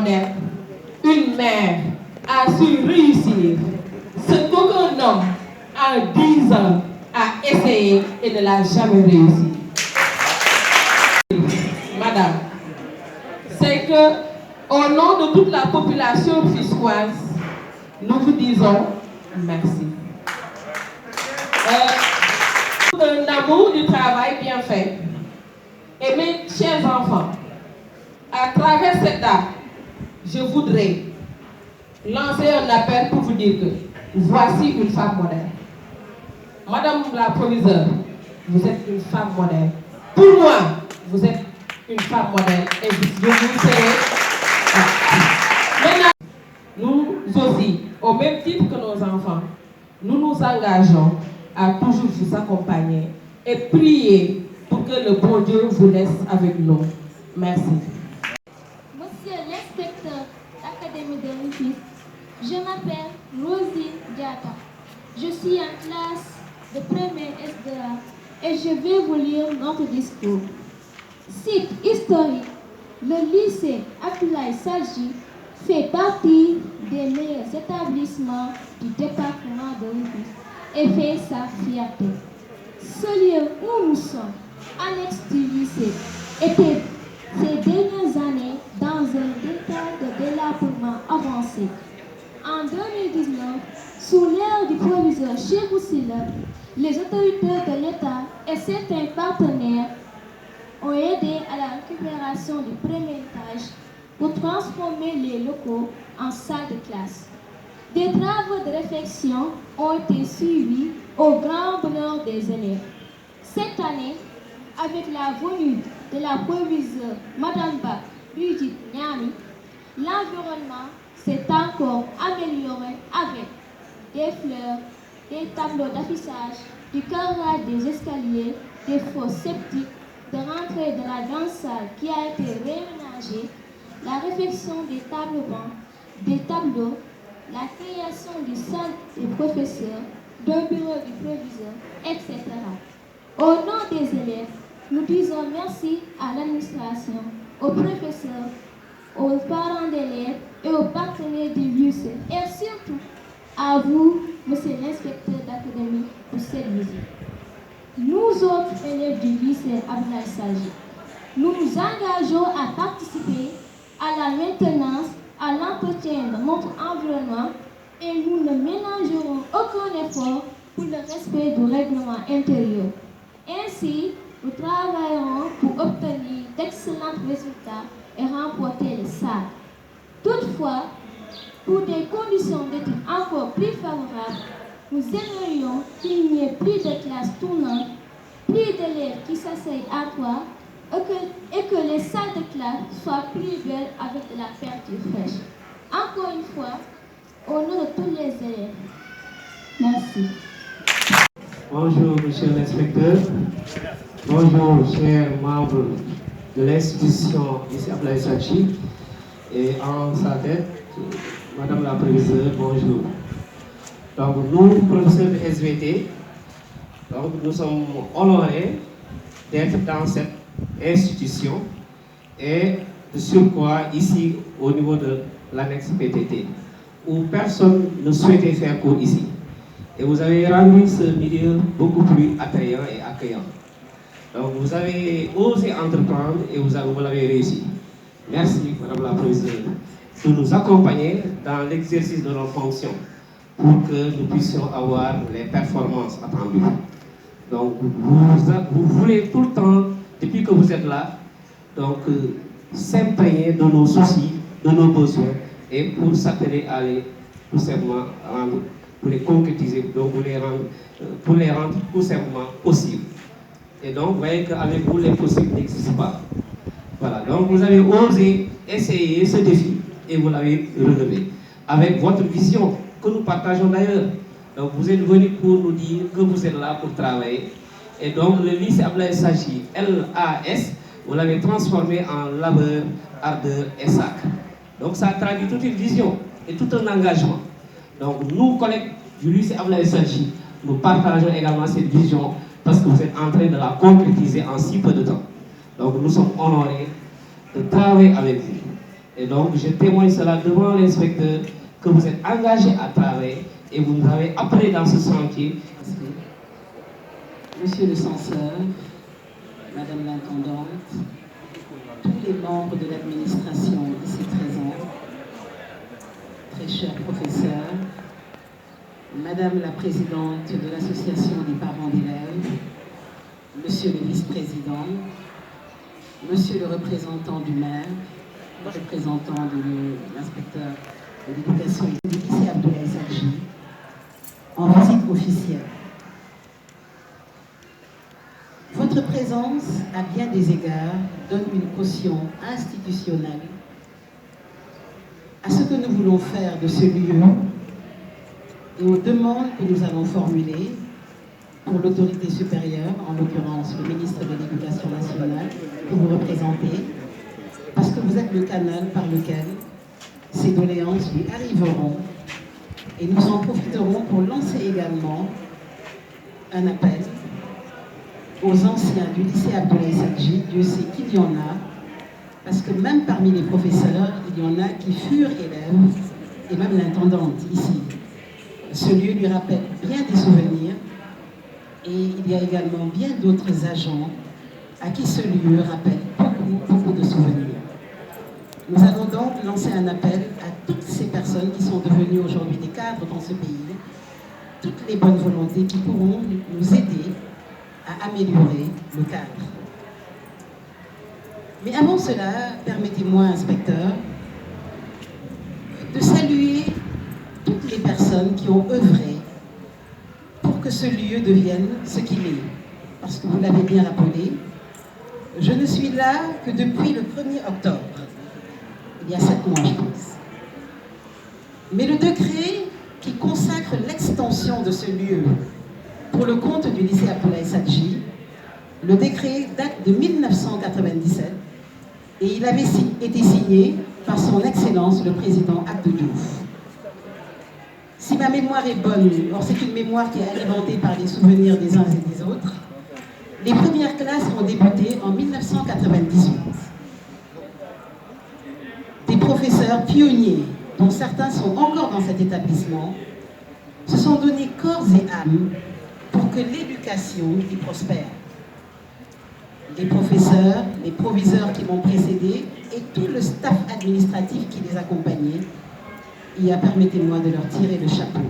être une mère a su réussir ce qu'aucun homme en 10 ans a essayé et ne l'a jamais réussi. Madame, c'est que au nom de toute la population rufisquoise, nous vous disons merci. Un amour du travail bien fait. Et mes chers enfants, à travers cette date, je voudrais lancer un appel pour vous dire que voici une femme modèle. Madame la proviseure, vous êtes une femme modèle. Pour moi, vous êtes une femme modèle et je vous serai. Maintenant, nous aussi, au même titre que nos enfants, nous nous engageons à toujours vous accompagner et prier pour que le bon Dieu vous laisse avec nous. Merci. Monsieur l'inspecteur d'académie de Rufisque, je m'appelle Rosie Diata. Je suis en classe de première SDA et je vais vous lire notre discours. Site historique, le lycée Abdoulaye Sadji fait partie des meilleurs établissements du département de Rufisque et fait sa fierté. Ce lieu où nous sommes, annexe du lycée, était ces dernières années dans un état de délabrement avancé. En 2019, sous l'ère du proviseur Cheikh Silla, les autorités de l'État et certains partenaires ont aidé à la récupération du premier étage pour transformer les locaux en salles de classe. Des travaux de réflexion ont été suivis au grand bonheur des élèves. Cette année, avec la venue de la proviseure Madame Ba Brigitte Niami, l'environnement s'est encore amélioré avec des fleurs, des tableaux d'affichage, du carrelage des escaliers, des fosses septiques, de rentrée de la grande salle qui a été réaménagée, la réfection des tables bancs, des tableaux, la création du salle des professeurs, d'un bureau du proviseur, etc. Au nom des élèves, nous disons merci à l'administration, aux professeurs, aux parents d'élèves et aux partenaires du lycée, et surtout à vous, monsieur l'inspecteur d'académie, pour cette visite. Nous autres élèves du lycée Abdoulaye Sadji, nous nous engageons à participer à la maintenance, à l'entretien de notre environnement et nous ne ménagerons aucun effort pour le respect du règlement intérieur. Ainsi, nous travaillerons pour obtenir d'excellents résultats et remporter les salles. Toutefois, pour des conditions d'études encore plus favorables, nous aimerions qu'il n'y ait plus de classes tournantes, plus d'élèves qui s'asseyent à toi et que les salles de classe soient plus belles avec de la peinture fraîche. Encore une fois, au nom de tous les élèves, merci. Bonjour, monsieur l'inspecteur. Bonjour, chers membres de l'institution lycée Abdoulaye Sadji. Et en sa tête, madame la proviseure, bonjour. Donc, nous, professeurs de SVT, donc, nous sommes honorés d'être dans cette institution et de surcroît ici au niveau de l'annexe PTT, où personne ne souhaitait faire cours ici. Et vous avez rendu ce milieu beaucoup plus attrayant et accueillant. Donc vous avez osé entreprendre et vous l'avez réussi. Merci, madame la proviseure, de nous accompagner dans l'exercice de nos fonctions pour que nous puissions avoir les performances attendues. Donc vous voulez tout le temps, depuis que vous êtes là, donc s'imprégner de nos soucis, de nos besoins, et pour s'atteler à les tout simplement rendre, pour les concrétiser, donc pour les rendre tout simplement possibles. Et donc, vous voyez qu'avec vous, les possibles n'existent pas. Voilà, donc vous avez osé essayer ce défi et vous l'avez relevé. Avec votre vision, que nous partageons d'ailleurs. Donc, vous êtes venus pour nous dire que vous êtes là pour travailler. Et donc, le lycée Abdoulaye Sadji, LAS, vous l'avez transformé en labeur, ardeur et sac. Donc, ça traduit toute une vision et tout un engagement. Donc, nous, collègues du lycée Abdoulaye Sadji, nous partageons également cette vision parce que vous êtes en train de la concrétiser en si peu de temps. Donc nous sommes honorés de travailler avec vous. Et donc, je témoigne cela devant l'inspecteur que vous êtes engagé à travailler et vous nous avez appelé dans ce sentier. Monsieur le censeur, Madame l'intendante, tous les membres de l'administration ici présents, très chers professeurs, Madame la présidente de l'association des parents d'élèves, Monsieur le vice-président, Monsieur le représentant du maire, le représentant de l'inspecteur de l'éducation du lycée Abdoulaye Sadji, en visite officielle. Votre présence, à bien des égards, donne une caution institutionnelle à ce que nous voulons faire de ce lieu et aux demandes que nous allons formuler pour l'autorité supérieure, en l'occurrence le ministre de l'Éducation nationale, que vous représentez, parce que vous êtes le canal par lequel ces doléances lui arriveront, et nous en profiterons pour lancer également un appel aux anciens du lycée Abdoulaye Sadji. Dieu sait qu'il y en a, parce que même parmi les professeurs, il y en a qui furent élèves, et même l'intendante ici. Ce lieu lui rappelle bien des souvenirs, et il y a également bien d'autres agents à qui ce lieu rappelle beaucoup de souvenirs. Nous allons donc lancer un appel à toutes ces personnes qui sont devenues aujourd'hui des cadres dans ce pays, toutes les bonnes volontés qui pourront nous aider à améliorer le cadre. Mais avant cela, permettez-moi, inspecteur, de saluer toutes les personnes qui ont œuvré pour que ce lieu devienne ce qu'il est. Parce que vous l'avez bien rappelé, je ne suis là que depuis le 1er octobre, il y a 7 mois je pense. Mais le décret qui consacre l'extension de ce lieu pour le compte du lycée Abdoulaye Sadji, le décret date de 1997 et il avait été signé par son Excellence le Président Abdou Diouf. Si ma mémoire est bonne, or c'est une mémoire qui est alimentée par les souvenirs des uns et des autres, les premières classes ont débuté en 1998. Des professeurs pionniers, dont certains sont encore dans cet établissement, se sont donné corps et âme pour que l'éducation y prospère. Les professeurs, les proviseurs qui m'ont précédé et tout le staff administratif qui les accompagnait, permettez-moi de leur tirer le chapeau.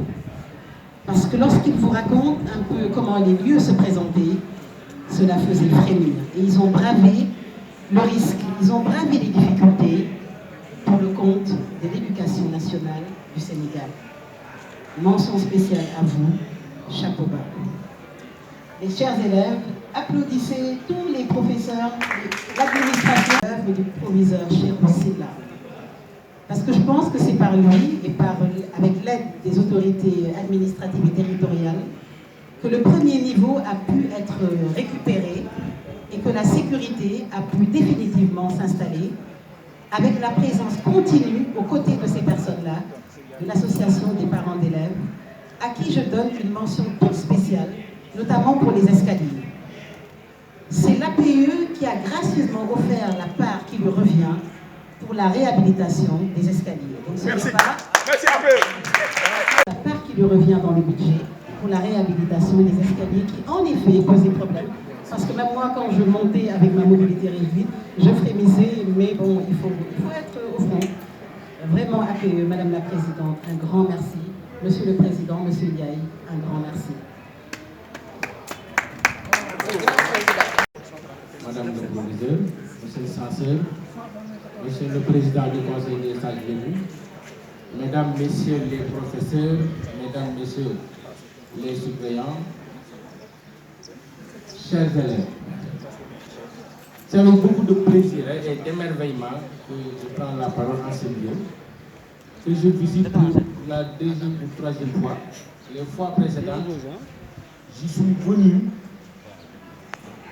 Parce que lorsqu'ils vous racontent un peu comment les lieux se présentaient, cela faisait frémir. Et ils ont bravé le risque, ils ont bravé les difficultés pour le compte de l'éducation nationale du Sénégal. Mention spéciale à vous, chapeau bas. Les chers élèves, applaudissez tous les professeurs, l'administration et du proviseur Cheikh Silla. Parce que je pense que c'est par lui et avec l'aide des autorités administratives et territoriales que le premier niveau a pu être récupéré et que la sécurité a pu définitivement s'installer avec la présence continue aux côtés de ces personnes-là, de l'association des parents d'élèves, à qui je donne une mention toute spéciale, notamment pour les escaliers. C'est l'APE qui a gracieusement offert la part qui lui revient pour la réhabilitation des escaliers. Donc, merci APE. La part qui lui revient dans le budget pour la réhabilitation des escaliers qui, en effet, posaient problème. Parce que même moi, quand je montais avec ma mobilité réduite, je frémissais, mais bon, il faut être au fond. Vraiment, APE, Madame la Présidente, un grand merci. Monsieur le Président, Monsieur Ndiaye, un grand merci. Madame le Proviseur, Monsieur le Censeur, Monsieur le Président du Conseil des sages venus, Mesdames, Messieurs les professeurs, Mesdames, Messieurs les suppléants, chers élèves, c'est avec beaucoup de plaisir et d'émerveillement que je prends la parole en ce lieu, que je visite pour la deuxième ou troisième fois. Les fois précédentes, j'y suis venu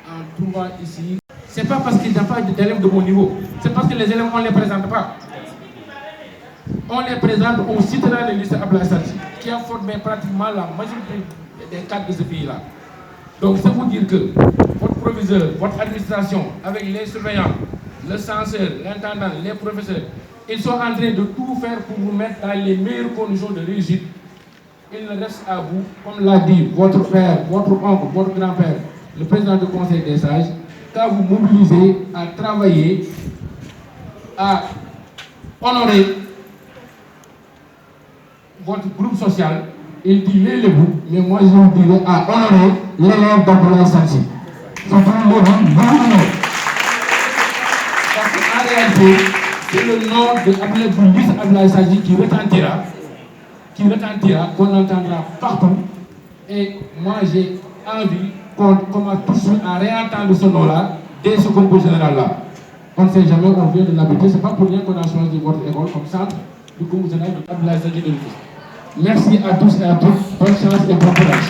en trouvant ici. C'est pas parce qu'il n'y a pas d'élèves de mon niveau, c'est parce que les élèves, on ne les présente pas. On les présente, on citera le lycée Abdoulaye Sadji, qui a formé pratiquement la majorité des cadres de ce pays-là. Donc, c'est vous dire que votre proviseur, votre administration, avec les surveillants, le censeur, l'intendant, les professeurs, Ils sont en train de tout faire pour vous mettre dans les meilleures conditions de réussite. Il ne reste à vous, comme l'a dit votre père, votre oncle, votre grand-père, le président du Conseil des sages, qu'à vous mobiliser à travailler, à honorer votre groupe social. Il dit les Lébou, mais moi je vous dirais à honorer l'élève d'Abdoulaye Sadji. C'est pour le nom. Parce qu'en réalité, c'est le nom de Abdoulaye Sadji qui retentira, qu'on entendra partout. Et moi j'ai envie qu'on commence tout de suite à réentendre ce nom-là dès ce concours général-là. On ne sait jamais, on vient de l'habiter, c'est pas pour rien qu'on a choisi votre école comme centre du concours général de Abdoulaye Sadji de Rufisque. Merci à tous et à toutes, bonne chance et bon courage.